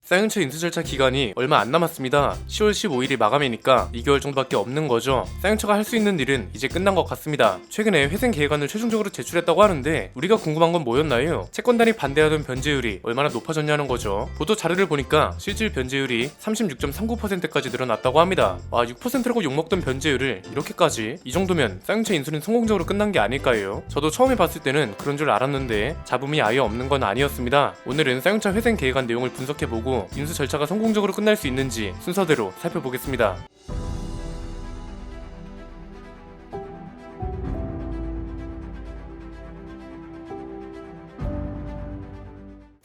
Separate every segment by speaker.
Speaker 1: 쌍용차 인수 절차 기간이 얼마 안 남았습니다. 10월 15일이 마감이니까 2개월 정도밖에 없는 거죠. 쌍용차가 할 수 있는 일은 이제 끝난 것 같습니다. 최근에 회생 계획안을 최종적으로 제출했다고 하는데 우리가 궁금한 건 뭐였나요? 채권단이 반대하던 변제율이 얼마나 높아졌냐는 거죠. 보도 자료를 보니까 실질 변제율이 36.39%까지 늘어났다고 합니다. 6%라고 욕먹던 변제율을 이렇게까지? 이 정도면 쌍용차 인수는 성공적으로 끝난 게 아닐까요? 저도 처음에 봤을 때는 그런 줄 알았는데 잡음이 아예 없는 건 아니었습니다. 오늘은 쌍용차 회생 계획안 내용을 분석해보고 인수 절차가 성공적으로 끝날 수 있는지 순서대로 살펴보겠습니다.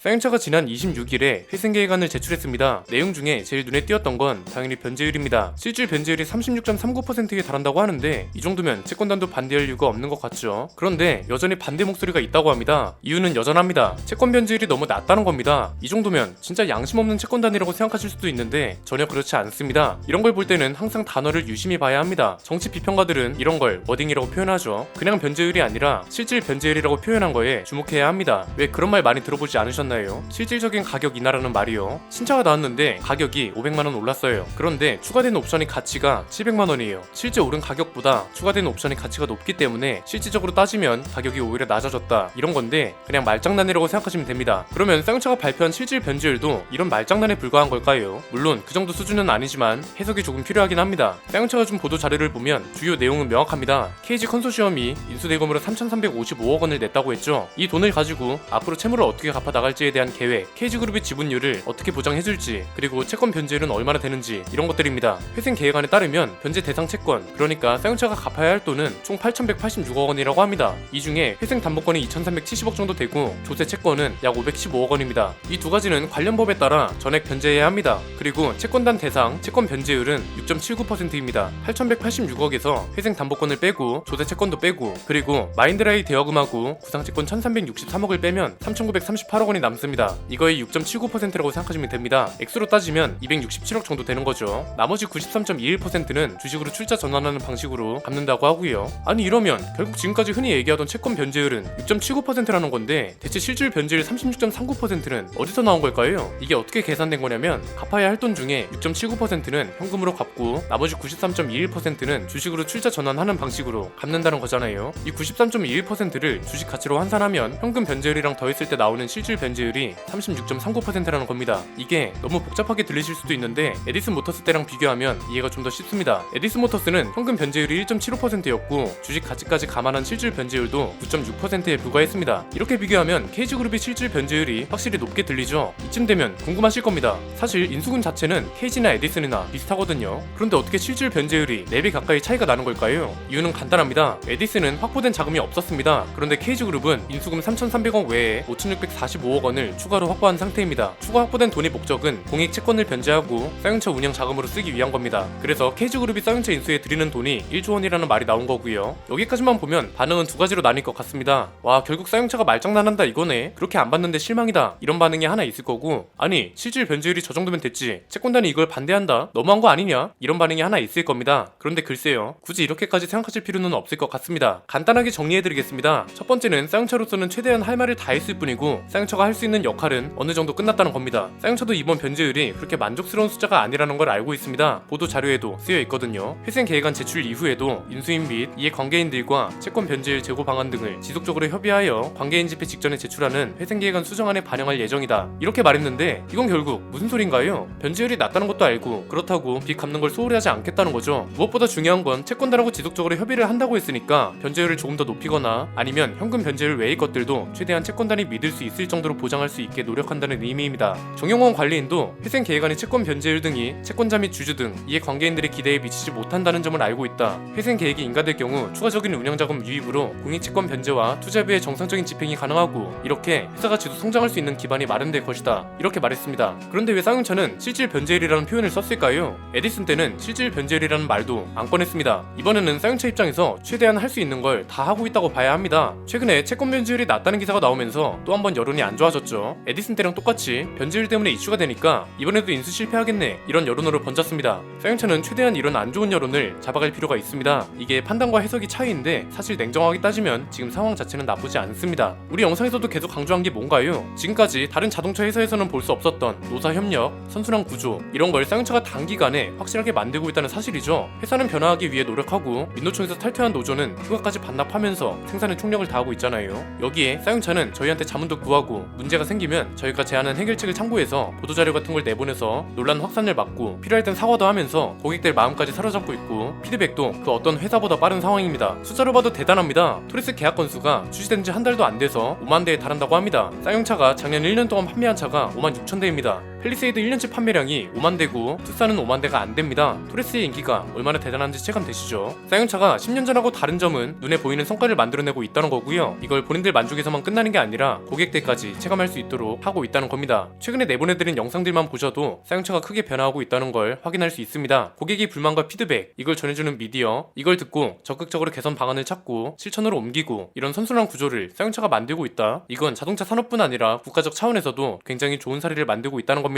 Speaker 1: 쌍용차가 지난 26일에 회생계획안을 제출했습니다. 내용 중에 제일 눈에 띄었던 건 당연히 변제율입니다. 실질 변제율이 36.39%에 달한다고 하는데 이 정도면 채권단도 반대할 이유가 없는 것 같죠. 그런데 여전히 반대 목소리가 있다고 합니다. 이유는 여전합니다. 채권 변제율이 너무 낮다는 겁니다. 이 정도면 진짜 양심 없는 채권단이라고 생각하실 수도 있는데 전혀 그렇지 않습니다. 이런 걸 볼 때는 항상 단어를 유심히 봐야 합니다. 정치 비평가들은 이런 걸 워딩이라고 표현하죠. 그냥 변제율이 아니라 실질 변제율이라고 표현한 거에 주목해야 합니다. 왜 그런 말 많이 들어보지 않으셨나요? 실질적인 가격 인하라는 말이요. 신차가 나왔는데 가격이 500만원 올랐어요. 그런데 추가된 옵션의 가치가 700만원이에요. 실제 오른 가격보다 추가된 옵션의 가치가 높기 때문에 실질적으로 따지면 가격이 오히려 낮아졌다, 이런 건데 그냥 말장난이라고 생각하시면 됩니다. 그러면 쌍용차가 발표한 실질 변제율도 이런 말장난에 불과한 걸까요? 물론 그 정도 수준은 아니지만 해석이 조금 필요하긴 합니다. 쌍용차가 준 보도 자료를 보면 주요 내용은 명확합니다. KG 컨소시엄이 인수대금으로 3,355억 원을 냈다고 했죠. 이 돈을 가지고 앞으로 채무를 어떻게 갚아 나갈지에 대한 계획, KG그룹의 지분율을 어떻게 보장해줄지, 그리고 채권 변제율은 얼마나 되는지, 이런 것들입니다. 회생 계획안에 따르면 변제 대상 채권, 그러니까 쌍용차가 갚아야 할 돈은 총 8,186억 원이라고 합니다. 이 중에 회생 담보권이 2,370억 정도 되고 조세 채권은 약 515억 원입니다. 이 두 가지는 관련 법에 따라 전액 변제해야 합니다. 그리고 채권단 대상 채권 변제율은 6.79%입니다. 8,186억에서 회생 담보권을 빼고 조세 채권도 빼고 그리고 마인드라이 대여금하고 구상채권 1,363억을 빼면 3,938억 원이 남습니다. 이거의 6.79%라고 생각하시면 됩니다. 액수로 따지면 267억 정도 되는 거죠. 나머지 93.21%는 주식으로 출자 전환하는 방식으로 갚는다고 하고요. 아니 이러면 결국 지금까지 흔히 얘기하던 채권 변제율은 6.79%라는 건데 대체 실질 변제율 36.39%는 어디서 나온 걸까요? 이게 어떻게 계산된 거냐면 갚아야 할 돈 중에 6.79%는 현금으로 갚고 나머지 93.21%는 주식으로 출자 전환하는 방식으로 갚는다는 거잖아요. 이 93.21%를 주식 가치로 환산하면 현금 변제율이랑 더했을 때 나오는 실질 변제율이 36.39%라는 겁니다. 이게 너무 복잡하게 들리실 수도 있는데 에디슨 모터스 때랑 비교하면 이해가 좀 더 쉽습니다. 에디슨 모터스는 현금 변제율이 1.75%였고 주식 가치까지 감안한 실질 변제율도 9.6%에 불과했습니다. 이렇게 비교하면 KG그룹의 실질 변제율이 확실히 높게 들리죠. 이쯤 되면 궁금하실 겁니다. 사실 인수군 자체는 KG나 에디슨이나 비슷하거든요. 그런데 어떻게 실질 변제율이 4배 가까이 차이가 나는 걸까요? 이유는 간단합니다. 에디슨은 확보된 자금이 없었습니다. 그런데 KG그룹은 인수금 3,300억 외에 5,645억 원을 추가로 확보한 상태입니다. 추가 확보된 돈의 목적은 공익 채권을 변제하고 쌍용차 운영 자금으로 쓰기 위한 겁니다. 그래서 KG그룹이 쌍용차 인수에 드리는 돈이 1조 원이라는 말이 나온 거고요. 여기까지만 보면 반응은 두 가지로 나뉠 것 같습니다. 와, 결국 쌍용차가 말장난한다 이거네, 그렇게 안 받는데 실망이다, 이런 반응이 하나 있을 거고, 아니 실질 변제율이 저 정도면 됐지, 채권단이 이걸 반대한다, 너무한 거 아니냐, 이런 반응이 하나 있을 겁니다. 그런데 글쎄요, 굳이 이렇게까지 생각하실 필요는 없을 것 같습니다. 간단하게 정리해드리겠습니다. 첫 번째는 쌍용차로서는 최대한 할 말을 다 했을 뿐이고 쌍용차가 할 수 있는 역할은 어느 정도 끝났다는 겁니다. 쌍용차도 이번 변제율이 그렇게 만족스러운 숫자가 아니라는 걸 알고 있습니다. 보도 자료에도 쓰여 있거든요. 회생 계획안 제출 이후에도 인수인 및 이해 관계인들과 채권 변제율 제고 방안 등을 지속적으로 협의하여 관계인 집회 직전에 제출하는 회생 계획안 수정안에 반영할 예정이다, 이렇게 말했는데 이건 결국 무슨 소린가요? 변제율이 낮다는 것도 알고 그렇다고 빚 갚는 걸 소홀히 하지 않겠다는 거죠. 무엇보다 중요한 건 채권단하고 지속적으로 협의를 한다고 했으니까 변제율을 조금 더 높이거나 아니면 현금 변제율 외의 것들도 최대한 채권단이 믿을 수 있을 정도로 보장할 수 있게 노력한다는 의미입니다. 정용원 관리인도 회생 계획안의 채권 변제율 등이 채권자 및 주주 등 이해 관계인들의 기대에 미치지 못한다는 점을 알고 있다. 회생 계획이 인가될 경우 추가적인 운영자금 유입으로 공익 채권 변제와 투자부의 정상적인 집행이 가능하고 이렇게 회사가 지속 성장할 수 있는 기반이 마련될 것이다, 이렇게 말했습니다. 그런데 왜 쌍용차는 실질 변제율이라는 표현을 썼을까요? 에디슨 때는 실질 변제율이라는 말도 안 꺼냈습니다. 이번에는 쌍용차 입장에서 최대한 할 수 있는 걸 다 하고 있다고 봐야 합니다. 최근에 채권 변제율이 낮다는 기사가 나오면서 또 한 번 여론이 안 좋아졌 좋아졌죠. 에디슨 때랑 똑같이 변제율 때문에 이슈가 되니까 이번에도 인수 실패하겠네 이런 여론으로 번졌습니다. 쌍용차는 최대한 이런 안 좋은 여론을 잡아갈 필요가 있습니다. 이게 판단과 해석이 차이인데 사실 냉정하게 따지면 지금 상황 자체는 나쁘지 않습니다. 우리 영상에서도 계속 강조한 게 뭔가요? 지금까지 다른 자동차 회사에서는 볼 수 없었던 노사 협력, 선순환 구조 이런 걸 쌍용차가 단기간에 확실하게 만들고 있다는 사실이죠. 회사는 변화하기 위해 노력하고 민노총에서 탈퇴한 노조는 휴가까지 반납하면서 생산에 총력을 다하고 있잖아요. 여기에 쌍용차는 저희한테 자문도 구하고 문제가 생기면 저희가 제안한 해결책을 참고해서 보도자료 같은 걸 내보내서 논란 확산을 막고 필요할 땐 사과도 하면서 고객들 마음까지 사로잡고 있고 피드백도 그 어떤 회사보다 빠른 상황입니다. 숫자로 봐도 대단합니다. 토레스 계약 건수가 출시된 지 한 달도 안 돼서 5만 대에 달한다고 합니다. 쌍용차가 작년 1년 동안 판매한 차가 5만 6천 대입니다. 펠리세이드 1년치 판매량이 5만 대고 투싼은 5만 대가 안 됩니다. 토레스의 인기가 얼마나 대단한지 체감되시죠? 쌍용차가 10년 전하고 다른 점은 눈에 보이는 성과를 만들어내고 있다는 거고요. 이걸 본인들 만족에서만 끝나는 게 아니라 고객들까지 체감할 수 있도록 하고 있다는 겁니다. 최근에 내보내드린 영상들만 보셔도 쌍용차가 크게 변화하고 있다는 걸 확인할 수 있습니다. 고객의 불만과 피드백, 이걸 전해주는 미디어, 이걸 듣고 적극적으로 개선 방안을 찾고 실천으로 옮기고 이런 선순환 구조를 쌍용차가 만들고 있다. 이건 자동차 산업뿐 아니라 국가적 차원에서도 굉장히 좋은 사례를 만들고 있다는 겁니다.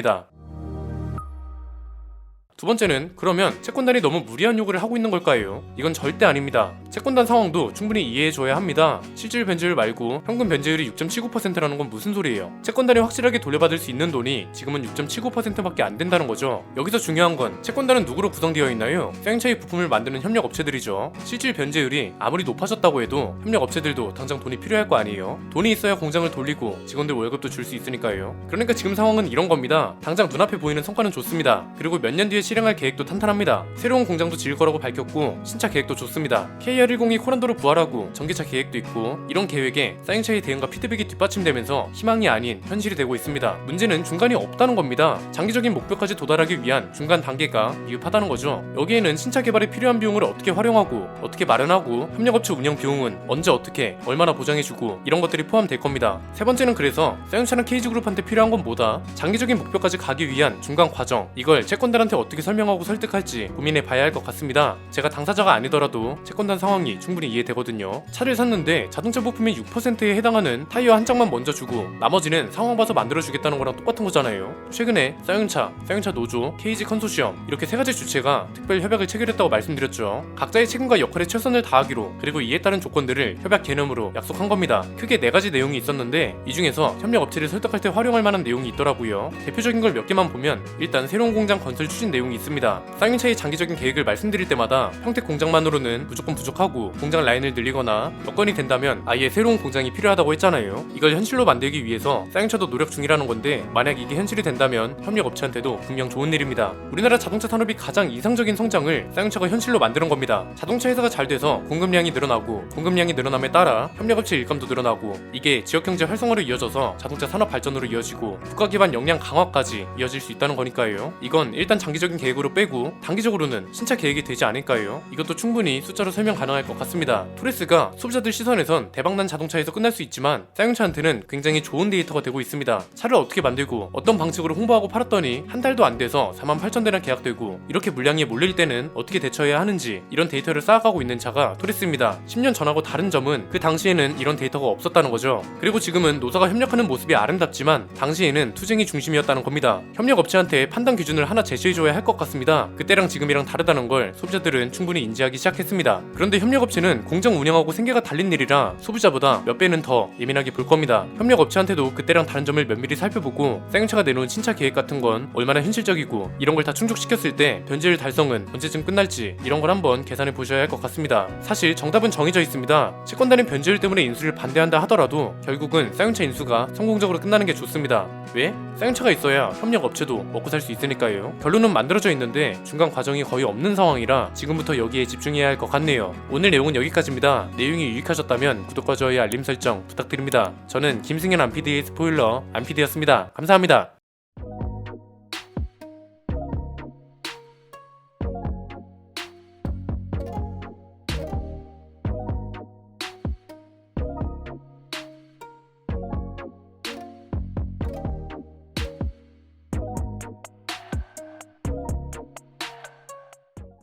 Speaker 1: 두 번째는 그러면 채권단이 너무 무리한 요구를 하고 있는 걸까요? 이건 절대 아닙니다. 채권단 상황도 충분히 이해해줘야 합니다. 실질 변제율 말고 평균 변제율이 6.79%라는 건 무슨 소리예요? 채권단이 확실하게 돌려받을 수 있는 돈이 지금은 6.79%밖에 안 된다는 거죠. 여기서 중요한 건 채권단은 누구로 구성되어 있나요? 쌍용차의 부품을 만드는 협력업체들이죠. 실질 변제율이 아무리 높아졌다고 해도 협력업체들도 당장 돈이 필요할 거 아니에요? 돈이 있어야 공장을 돌리고 직원들 월급도 줄 수 있으니까요. 그러니까 지금 상황은 이런 겁니다. 당장 눈앞에 보이는 성과는 좋습니다. 그리고 몇 년 뒤에 실행할 계획도 탄탄합니다. 새로운 공장도 지을 거라고 밝혔고 신차 계획도 좋습니다. KR10이 코란도로 부활하고 전기차 계획도 있고 이런 계획에 쌍용차의 대응과 피드백이 뒷받침되면서 희망이 아닌 현실이 되고 있습니다. 문제는 중간이 없다는 겁니다. 장기적인 목표까지 도달하기 위한 중간 단계가 미흡하다는 거죠. 여기에는 신차 개발에 필요한 비용을 어떻게 활용하고 어떻게 마련하고 협력업체 운영 비용은 언제 어떻게 얼마나 보장해주고 이런 것들이 포함될 겁니다. 세 번째는 그래서 쌍용차나 KG그룹한테 필요한 건 뭐다? 장기적인 목표까지 가기 위한 중간 과정, 이걸 채권단한테 어떻게 설명하고 설득할지 고민해 봐야 할 것 같습니다. 제가 당사자가 아니더라도 채권단 상황이 충분히 이해되거든요. 차를 샀는데 자동차 부품의 6%에 해당하는 타이어 한 짝만 먼저 주고 나머지는 상황 봐서 만들어주겠다는 거랑 똑같은 거잖아요. 최근에 쌍용차 노조, KG 컨소시엄 이렇게 세 가지 주체가 특별 협약을 체결했다고 말씀드렸죠. 각자의 책임과 역할에 최선을 다하기로 그리고 이에 따른 조건들을 협약 개념으로 약속한 겁니다. 크게 네 가지 내용이 있었는데 이 중에서 협력업체를 설득할 때 활용할 만한 내용이 있더라고요. 대표적인 걸 몇 개만 보면 일단 새로운 공장 건설 추진 내용이 있습니다. 쌍용차의 장기적인 계획을 말씀드릴 때마다 평택 공장만으로는 무조건 부족하고 공장 라인을 늘리거나 여건이 된다면 아예 새로운 공장이 필요하다고 했잖아요. 이걸 현실로 만들기 위해서 쌍용차도 노력 중이라는 건데 만약 이게 현실이 된다면 협력업체한테도 분명 좋은 일입니다. 우리나라 자동차 산업이 가장 이상적인 성장을 쌍용차가 현실로 만드는 겁니다. 자동차 회사가 잘 돼서 공급량이 늘어나고 공급량이 늘어남에 따라 협력업체 일감도 늘어나고 이게 지역경제 활성화로 이어져서 자동차 산업 발전으로 이어지고 국가 기반 역량 강화까지 이어질 수 있다는 거니까요. 이건 일단 장기적인 계획으로 빼고 단기적으로는 신차 계획이 되지 않을까요? 이것도 충분히 숫자로 설명 가능할 것 같습니다. 토레스가 소비자들 시선에선 대박난 자동차에서 끝날 수 있지만 쌍용차한테는 굉장히 좋은 데이터가 되고 있습니다. 차를 어떻게 만들고 어떤 방식으로 홍보하고 팔았더니 한 달도 안 돼서 48,000대랑 계약되고 이렇게 물량이 몰릴 때는 어떻게 대처해야 하는지 이런 데이터를 쌓아가고 있는 차가 토레스입니다. 10년 전하고 다른 점은 그 당시에는 이런 데이터가 없었다는 거죠. 그리고 지금은 노사가 협력하는 모습이 아름답지만 당시에는 투쟁이 중심이었다는 겁니다. 협력업체한테 판단 기준을 하나 제시해줘야 할 것 같습니다. 그때랑 지금이랑 다르다는 걸 소비자들은 충분히 인지하기 시작했습니다. 그런데 협력업체는 공장 운영하고 생계가 달린 일이라 소비자보다 몇 배는 더 예민하게 볼 겁니다. 협력업체한테도 그때랑 다른 점을 면밀히 살펴보고 쌍용차가 내놓은 신차 계획 같은 건 얼마나 현실적이고 이런 걸 다 충족시켰을 때 변제율 달성은 언제쯤 끝날지 이런 걸 한번 계산해 보셔야 할 것 같습니다. 사실 정답은 정해져 있습니다. 채권단은 변제율 때문에 인수를 반대한다 하더라도 결국은 쌍용차 인수가 성공적으로 끝나는 게 좋습니다. 왜? 쌍용차가 있어야 협력업체도 먹고 살 수 있으니까요. 결론은 만들어져 있는데 중간 과정이 거의 없는 상황이라 지금부터 여기에 집중해야 할 것 같네요. 오늘 내용은 여기까지입니다. 내용이 유익하셨다면 구독과 좋아요 알림 설정 부탁드립니다. 저는 김승현 안PD의 스포일러 안PD였습니다. 감사합니다.